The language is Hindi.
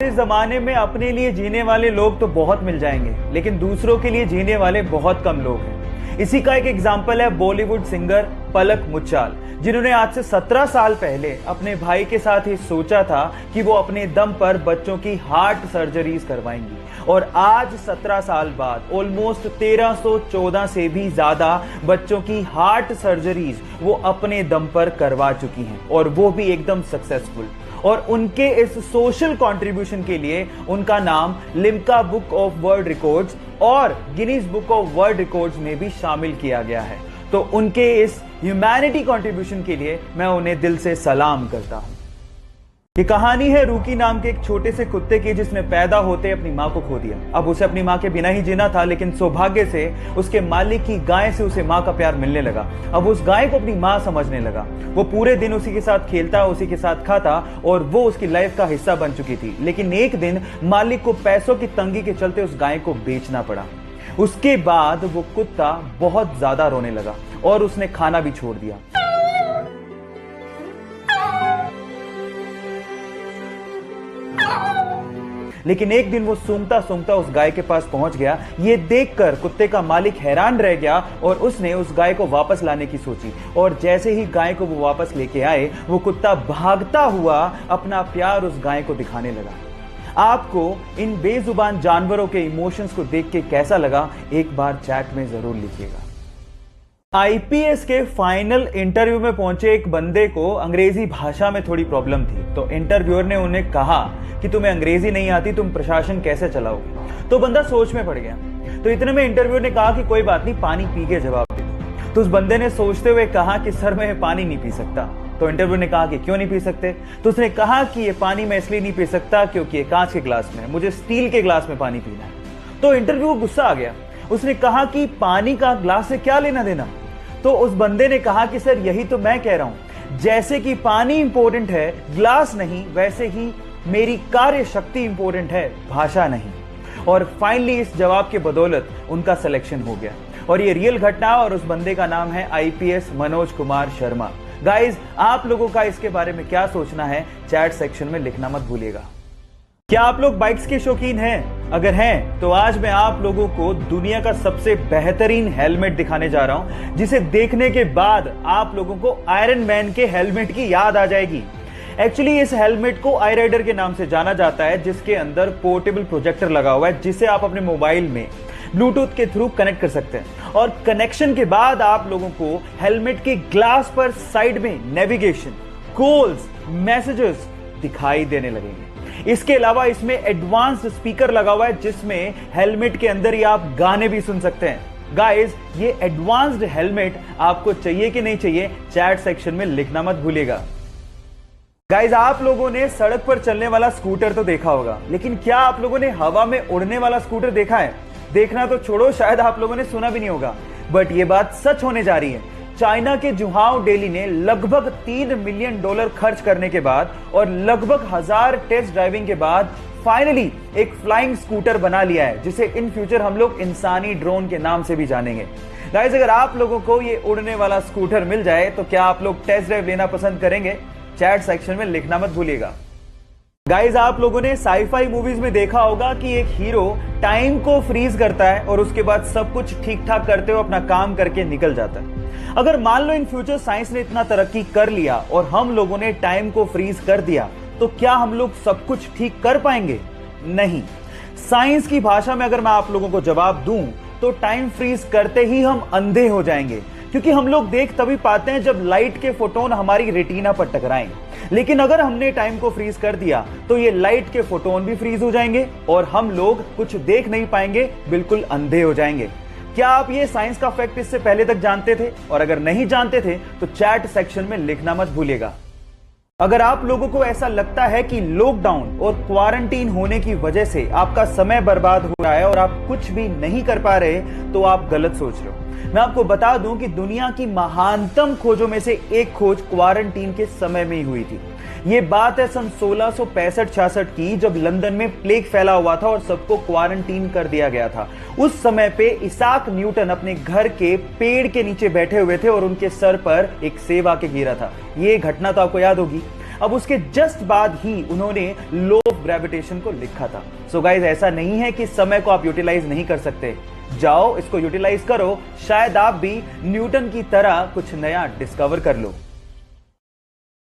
इस जमाने में अपने लिए जीने वाले लोग तो बहुत मिल जाएंगे, लेकिन दूसरों के लिए जीने वाले बहुत कम लोग हैं। इसी का एक एग्जाम्पल है बॉलीवुड सिंगर पलक मुच्छाल, जिन्होंने आज से 17 साल पहले अपने भाई के साथ ही सोचा था कि वो अपने दम पर बच्चों की हार्ट सर्जरीज करवाएंगी, और आज 17 साल बाद ऑलमोस्ट 1314 से भी ज्यादा बच्चों की हार्ट सर्जरीज वो अपने दम पर करवा चुकी हैं, और वो भी एकदम सक्सेसफुल। और उनके इस सोशल कंट्रीब्यूशन के लिए उनका नाम Limca Book of World Records और Guinness Book of World Records में भी शामिल किया गया है। तो उनके इस ह्यूमैनिटी कंट्रीब्यूशन के लिए मैं उन्हें दिल से सलाम करता हूं। ये कहानी है रूकी नाम के एक छोटे से कुत्ते की, जिसने पैदा होते अपनी मां को खो दिया। अब उसे अपनी मां के बिना ही जीना था, लेकिन सौभाग्य से उसके मालिक की गाय से उसे मां का प्यार मिलने लगा। अब उस गाय को अपनी मां समझने लगा। वो पूरे दिन उसी के साथ खेलता, उसी के साथ खाता, और वो उसकी लाइफ का हिस्सा बन चुकी थी। लेकिन एक दिन मालिक को पैसों की तंगी के चलते उस गाय को बेचना पड़ा। उसके बाद वो कुत्ता बहुत ज्यादा रोने लगा और उसने खाना भी छोड़ दिया। लेकिन एक दिन वो सूंघता सूंघता उस गाय के पास पहुंच गया। ये देखकर कुत्ते का मालिक हैरान रह गया और उसने उस गाय को वापस लाने की सोची। और जैसे ही गाय को वो वापस लेके आए, वो कुत्ता भागता हुआ अपना प्यार उस गाय को दिखाने लगा। आपको इन बेजुबान जानवरों के इमोशंस को देख के कैसा लगा, एक बार चैट में जरूर लिखिएगा। आईपीएस के फाइनल इंटरव्यू में पहुंचे एक बंदे को अंग्रेजी भाषा में थोड़ी प्रॉब्लम थी, तो इंटरव्यूअर ने उन्हें कहा कि तुम्हें अंग्रेजी नहीं आती, तुम प्रशासन कैसे चलाओगे। तो बंदा सोच में पड़ गया। तो इतने में इंटरव्यूअर ने कहा कि कोई बात नहीं, पानी पी के जवाब दे दो। तो उस बंदे ने सोचते हुए कहा कि सर मैं पानी नहीं पी सकता। तो इंटरव्यूअर ने कहा कि क्यों नहीं पी सकते। तो उसने कहा कि ये पानी मैं इसलिए नहीं पी सकता क्योंकि ये कांच के ग्लास में है, मुझे स्टील के ग्लास में पानी पीना है। तो इंटरव्यूअर को गुस्सा आ गया। उसने कहा कि पानी का ग्लास से क्या लेना देना। तो उस बंदे ने कहा कि सर यही तो मैं कह रहा हूं, जैसे कि पानी इंपॉर्टेंट है, ग्लास नहीं, वैसे ही मेरी कार्य शक्ति इंपॉर्टेंट है, भाषा नहीं। और फाइनली इस जवाब के बदौलत उनका सिलेक्शन हो गया। और ये रियल घटना, और उस बंदे का नाम है आईपीएस मनोज कुमार शर्मा। गाइज, आप लोगों का इसके बारे में क्या सोचना है, चैट सेक्शन में लिखना मत भूलिएगा। क्या आप लोग बाइक्स के शौकीन हैं? अगर हैं तो आज मैं आप लोगों को दुनिया का सबसे बेहतरीन हेलमेट दिखाने जा रहा हूं, जिसे देखने के बाद आप लोगों को आयरन मैन के हेलमेट की याद आ जाएगी। एक्चुअली इस हेलमेट को आई राइडर के नाम से जाना जाता है, जिसके अंदर पोर्टेबल प्रोजेक्टर लगा हुआ है, जिसे आप अपने मोबाइल में ब्लूटूथ के थ्रू कनेक्ट कर सकते हैं। और कनेक्शन के बाद आप लोगों को हेलमेट के ग्लास पर साइड में नेविगेशन, कॉल्स, मैसेजेस दिखाई देने लगेंगे। इसके अलावा इसमें एडवांस्ड स्पीकर लगा हुआ है, जिसमें हेलमेट के अंदर ही आप गाने भी सुन सकते हैं। गाइस, ये एडवांस्ड हेलमेट आपको चाहिए कि नहीं चाहिए, चैट सेक्शन में लिखना मत भूलिएगा। गाइस, आप लोगों ने सड़क पर चलने वाला स्कूटर तो देखा होगा, लेकिन क्या आप लोगों ने हवा में उड़ने वाला स्कूटर देखा है? देखना तो छोड़ो, शायद आप लोगों ने सुना भी नहीं होगा, बट ये बात सच होने जा रही है। चाइना के जुहाओ डेली ने लगभग $3 मिलियन खर्च करने के बाद और लगभग 1000 टेस्ट ड्राइविंग के बाद फाइनली एक फ्लाइंग स्कूटर बना लिया है, जिसे इन फ्यूचर हम लोग इंसानी ड्रोन के नाम से भी जानेंगे। गाइस, अगर आप लोगों को ये उड़ने वाला स्कूटर मिल जाए तो क्या आप लोग टेस्ट ड्राइव लेना पसंद करेंगे? चैट सेक्शन में लिखना मत भूलिएगा। गाइस, आप लोगों ने साईफाई मूवीज में देखा होगा कि एक हीरो टाइम को फ्रीज करता है और उसके बाद सब कुछ ठीक ठाक करते हुए अपना काम करके निकल जाता है। अगर मान लो इन फ्यूचर साइंस ने इतना तरक्की कर लिया और हम लोगों ने टाइम को फ्रीज कर दिया, तो क्या हम लोग सब कुछ ठीक कर पाएंगे? नहीं। साइंस की भाषा में अगर मैं आप लोगों को जवाब दूं तो टाइम फ्रीज करते ही हम अंधे हो जाएंगे, क्योंकि हम लोग देख तभी पाते हैं जब लाइट के फोटोन हमारी रेटिना पर टकराएं। लेकिन अगर हमने टाइम को फ्रीज कर दिया तो ये लाइट के फोटोन भी फ्रीज हो जाएंगे और हम लोग कुछ देख नहीं पाएंगे, बिल्कुल अंधे हो जाएंगे। क्या आप ये साइंस का फैक्ट इससे पहले तक जानते थे? और अगर नहीं जानते थे तो चैट सेक्शन में लिखना मत भूलिएगा। अगर आप लोगों को ऐसा लगता है कि लॉकडाउन और क्वारंटीन होने की वजह से आपका समय बर्बाद हो रहा है और आप कुछ भी नहीं कर पा रहे, तो आप गलत सोच रहे हो। मैं आपको बता दूं कि दुनिया की महानतम खोजों में से एक खोज क्वारंटीन के समय में ही हुई थी। ये बात है सन 1665-66 की, जब लंदन में प्लेग फैला हुआ था और सबको क्वारंटीन कर दिया गया था। उस समय पे इसाक न्यूटन अपने घर के पेड़ के नीचे बैठे हुए थे और उनके सर पर एक सेब आके गिरा था। ये घटना तो आपको याद होगी। अब उसके जस्ट बाद ही उन्होंने लॉ ऑफ ग्रेविटेशन को लिखा था। सो गाइस, ऐसा नहीं है कि समय को आप यूटिलाइज नहीं कर सकते, जाओ इसको यूटिलाइज करो, शायद आप भी न्यूटन की तरह कुछ नया डिस्कवर कर लो।